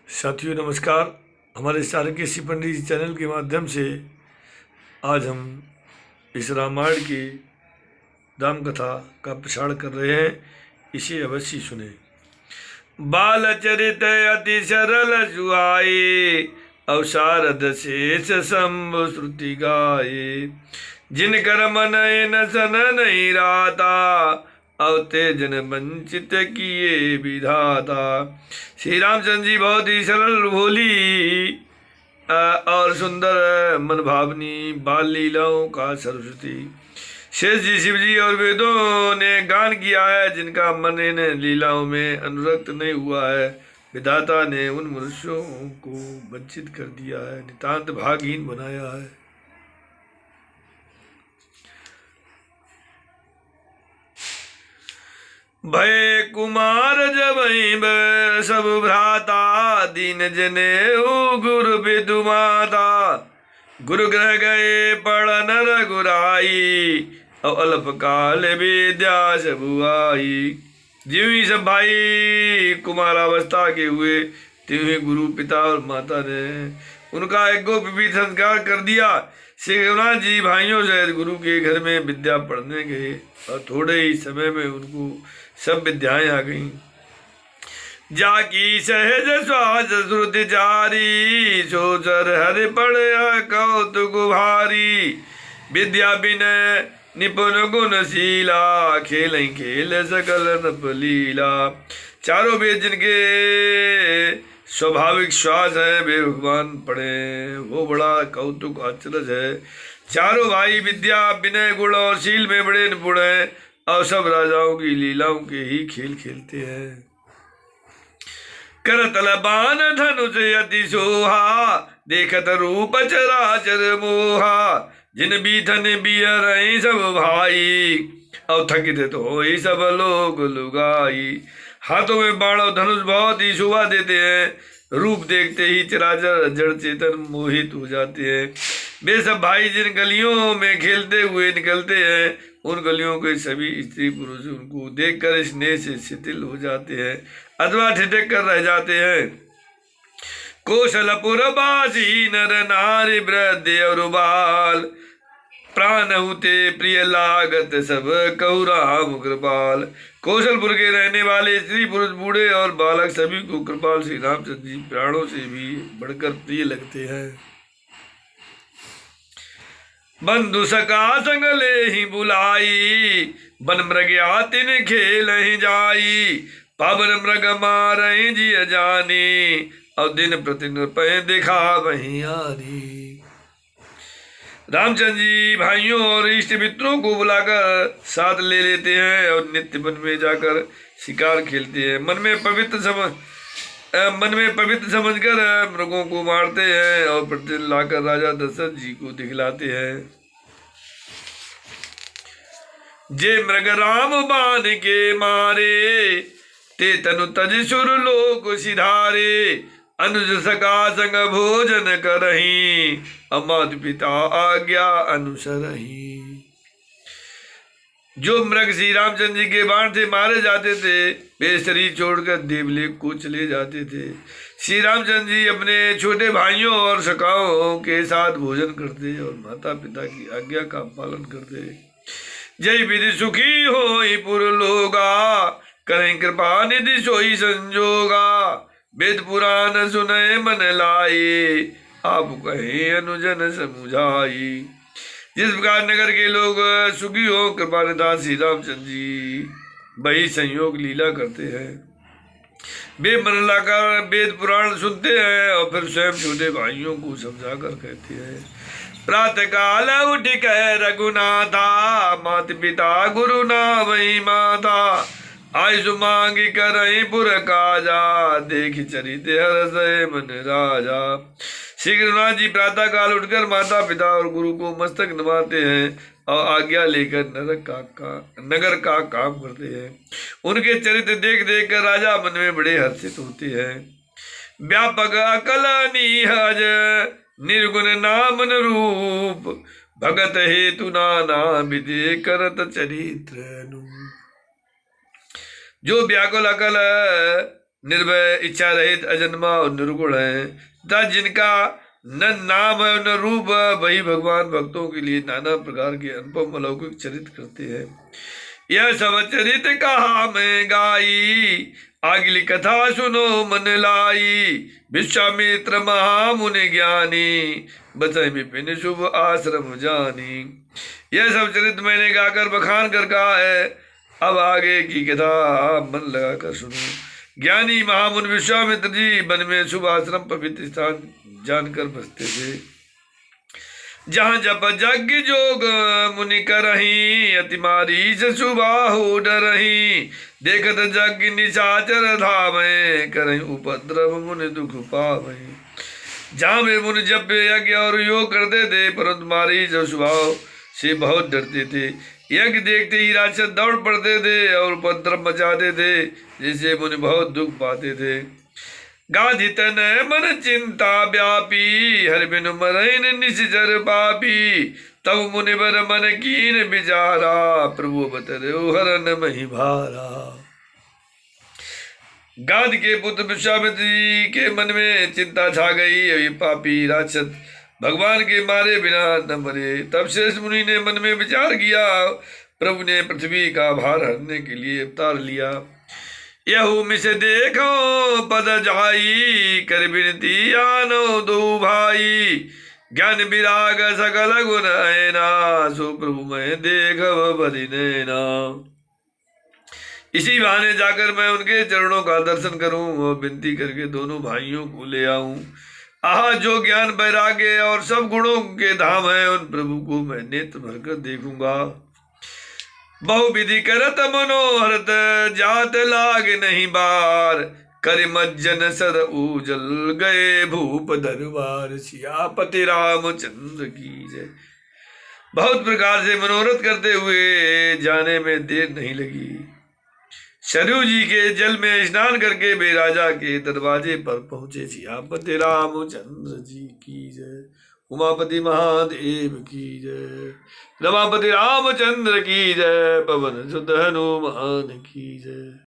साथियों नमस्कार। हमारे चाणक्य ऋषि पंडित जी चैनल के माध्यम से आज हम इस रामायण की राम कथा का प्रसारण कर रहे हैं। इसे अवश्य सुने। बाल चरित अति सरल सुहाए, अवसारद शेष शंभु श्रुति गाये। जिन कर मन न सन नहीं राता, अवते जन वंचित किए विधाता। श्री रामचंद्र जी बहुत ही सरल भोली और सुंदर मनभावनी बाल लीलाओं का सरस्वती शेष जी शिव जी और वेदों ने गान किया है, जिनका मन इन लीलाओं में अनुरक्त नहीं हुआ है। विधाता ने उन मनुष्यों को वंचित कर दिया है, नितांत भागहीन बनाया है। भय कुमार जब सब भ्राता, दीन जने गुरु विदु माता। गुरु ग्रह गए पढ़न रघुराई, और अल्प काल विद्या सबु आई। ज्यों ही सब भाई कुमारावस्था के हुए, त्यों ही गुरु पिता और माता ने उनका एक गोपी संस्कार कर दिया। श्री रघुनाथ जी भाइयों सहित गुरु के घर में विद्या पढ़ने गए, और थोड़े ही समय में उनको सब विद्याएं आ गईं। जाकी सहज स्वाज श्रुति चारी, सोचर हरि पढ़ कौतुक भारी। विद्या विनय निपुण गुणशीला, खेल खेल सकल नप लीला। चारों वेद जिनके स्वाभाविक श्वास है, वे भगवान पढ़े, वो बड़ा कौतुक आश्चर्य है। चारों भाई विद्या विनय गुण और शील में बड़े निपुण हैं, और सब राजाओं की लीलाओं के ही खेल खेलते हैं। करतल बान धनुष अति सोहा, देखत रूप चराचर मोहा। जिन बीथन बियर सब भाई, और थकित तो होई सब लोग लुगाई। हाथों में बाण और धनुष बहुत ही शोभा देते हैं, रूप देखते ही चराचर जड़ चेतन मोहित हो जाते हैं। वे सब भाई जिन गलियों में खेलते हुए निकलते हैं, उन गलियों के सभी स्त्री पुरुष उनको देखकर स्नेह से शिथिल हो जाते हैं, अथवा ठिठक कर रह जाते हैं। कौशलपुर बासी नर नारी वृद्ध और बाल, प्राण हुते प्रिय लागत सब कहु राम कृपाल। कौशलपुर के रहने वाले स्त्री पुरुष बूढ़े और बालक सभी को कृपाल श्री रामचंद्र जी प्राणों से भी बढ़कर प्रिय लगते हैं। बंधु सका संग ले ही बुलाई, बन मृग आतिन खेल ही जाई। पावन मृग मार जी जानी, और दिन प्रतिदिन पे देखा वही आरी। रामचंद्र जी भाइयों और इष्ट मित्रों को बुलाकर साथ ले लेते हैं, और नित्य वन में जाकर शिकार खेलते हैं। मन में पवित्र समझकर मृगों को मारते हैं, और प्रतिदिन लाकर राजा दशरथ जी को दिखलाते हैं। जे मृग राम बाण के मारे, ते तनु तज सुर लोक सिधारे। अनुज सका संग भोजन करही, अमात पिता आज्ञा अनुसरही। जो मृग श्री रामचंद्र जी के बाण से मारे जाते थे, वे शरीर छोड़कर देवलोक को चले जाते थे। श्री रामचंद्र जी अपने छोटे भाइयों और सखाओं के साथ भोजन करते और माता पिता की आज्ञा का पालन करते। जय विधि सुखी होई पुर लोगा, करें कृपा निधि सोई संजोगा। वेद पुराण सुनय मन लाए, आप कहे अनुजन समुझाई। जिस प्रकार नगर के लोग सुखी हो, कृपा निधान श्री रामचंद्र जी वही संयोग लीला करते हैं। वे मन लाकर वेद पुराण सुनते हैं, और फिर स्वयं छोटे भाइयों को समझा कर कहते हैं। प्रातः काल उठ कह रघुनाथा, मात पिता गुरु ना वही माता। आयु मांगी करई पुर काजा, देखी चरित हर्षय मन राजा। श्री रघुनाथ जी प्रातः काल उठकर माता पिता और गुरु को मस्तक नवाते हैं, और आज्ञा लेकर नगर का काम करते हैं। उनके चरित्र देख देख कर राजा मन में बड़े हर्षित होते हैं। व्यापक अकल निहज निर्गुण नामन रूप, भगत हेतु नाना विधि करत चरित्र। जो व्याकुल अकल निर्भय, इच्छा रहित, अजन्मा और निर्गुण है, तथा जिनका न नाम है न रूप, वही भगवान भक्तों के लिए नाना प्रकार के अनुपम अलौकिक चरित्र करते हैं। यह सब चरित कहा मैं गाई, आगली कथा सुनो मन लाई। विश्वामित्र महामुनि ज्ञानी, बचै विपिन शुभ आश्रम जानी। यह सब चरित्र मैंने गाकर बखान कर कहा है, अब आगे की कथा मन लगाकर सुनो। ज्ञानी महामुनि विश्वामित्र जी वन में शुभ आश्रम पवित्र स्थान जानकर बसते थे, जहाँ जप यज्ञ जोग मुनि करही, अति मारी शुभाहु डरही। देखत यज्ञ निशाचर धामे, करही उपद्रव मुनि दुख पावही। जहाँ वे मुनि जप यज्ञ और योग करते थे, परंतु मारी स्वभाव से बहुत डरते थे। यज्ञ देखते ही राक्षस दौड़ पड़ते थे और उपद्रव मचाते थे, जिससे मुनि बहुत दुख पाते थे। गाधि तन मन चिंता व्यापी, हर बिनु मरैन निश्चर पापी। तब मुनिवर मन कीन बिचारा, प्रभु बतरो हरन मही भारा। गाध के पुत्र विश्वामित्र जी के मन में चिंता छा गई, अभी पापी राक्षस भगवान के मारे बिना न मरे। तब शेष मुनि ने मन में विचार किया, प्रभु ने पृथ्वी का भार हरने के लिए अवतार लिया। यहू मिस देखो पद जाई, कर विनती आनो दो भाई। ज्ञान विराग सकल गुण ऐना, सो प्रभु मैं देखब बरि नैना। इसी बहाने जाकर मैं उनके चरणों का दर्शन करूं और विनती करके दोनों भाइयों को ले आऊं। आह, जो ज्ञान वैराग्य और सब गुणों के धाम है, उन प्रभु को मैं नेत्र भरकर देखूंगा। बहु विधि करत मनोहरत, जात लाग नहीं बार। कर मज्जन सर उजल, गए भूप दरबार। सियापति रामचंद्र की जय। बहुत प्रकार से मनोरथ करते हुए जाने में देर नहीं लगी। सरयू जी के जल में स्नान करके वे राजा के दरवाजे पर पहुंचे। सियापति रामचंद्र जी की जय। उमापति महादेव की जय। रमापति रामचंद्र की जय। पवन सुत हनुमान की जय।